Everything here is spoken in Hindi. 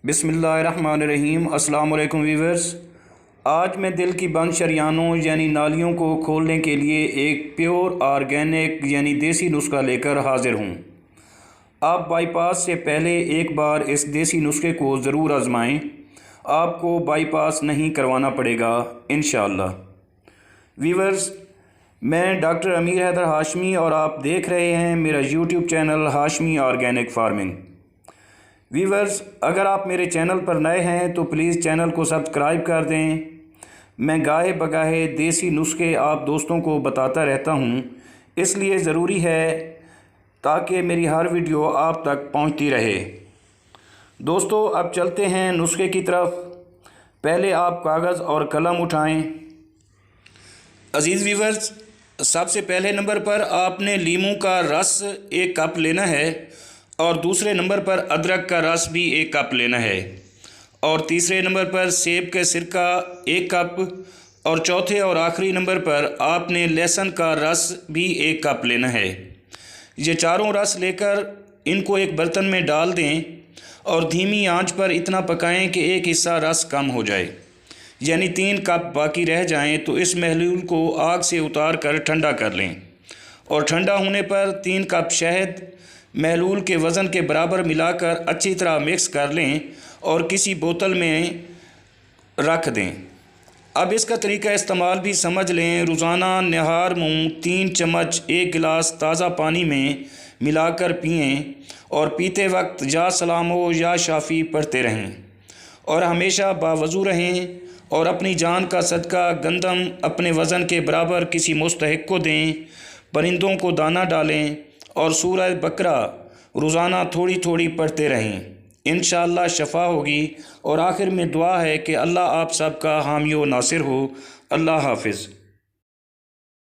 बिस्मिल्लाहिर्रहमानिर्रहीम। अस्सलाम वालेकुम वीवर्स। आज मैं दिल की बंद शरियानों यानी नालियों को खोलने के लिए एक प्योर ऑर्गेनिक यानी देसी नुस्खा लेकर हाज़िर हूँ। आप बाईपास से पहले एक बार इस देसी नुस्खे को ज़रूर आजमाएं। आपको बाईपास नहीं करवाना पड़ेगा इंशाअल्लाह। वीवर्स, मैं डॉक्टर अमीर हैदर हाशमी और आप देख रहे हैं मेरा YouTube channel Hashmi organic farming. Viewers, अगर आप मेरे चैनल पर नए हैं तो प्लीज़ चैनल को सब्सक्राइब कर दें। मैं गाहे बगाहे देसी नुस्खे आप दोस्तों को बताता रहता हूं, इसलिए ज़रूरी है ताकि मेरी हर वीडियो आप तक पहुंचती रहे। दोस्तों, अब चलते हैं नुस्खे की तरफ। पहले आप कागज़ और कलम उठाएं। अज़ीज़ वीवर्स, सबसे पहले नंबर पर आपने लीमू का रस 1 कप लेना है और दूसरे नंबर पर अदरक का रस भी 1 कप लेना है और तीसरे नंबर पर सेब के सिरका 1 कप और चौथे और आखिरी नंबर पर आपने लहसुन का रस भी 1 कप लेना है। ये चारों रस लेकर इनको एक बर्तन में डाल दें और धीमी आंच पर इतना पकाएं कि एक हिस्सा रस कम हो जाए, यानी 3 कप बाकी रह जाएं। तो इस महलूल को आग से उतार कर ठंडा कर लें और ठंडा होने पर 3 कप शहद महलूल के वज़न के बराबर मिलाकर अच्छी तरह मिक्स कर लें और किसी बोतल में रख दें। अब इसका तरीका इस्तेमाल भी समझ लें। रोज़ाना नहार मुँह 3 चम्मच 1 गिलास ताज़ा पानी में मिलाकर पिएं और पीते वक्त या सलाम हो या शाफ़ी पढ़ते रहें और हमेशा बावज़ू रहें और अपनी जान का सदका गंदम अपने वज़न के बराबर किसी मुस्तहिक को दें। परिंदों को दाना डालें और सूरह बकरा रोज़ाना थोड़ी थोड़ी पढ़ते रहें। इंशाअल्लाह शफ़ा होगी। और आखिर में दुआ है कि अल्लाह आप सबका हामी व नासिर हो। अल्लाह हाफ़िज़।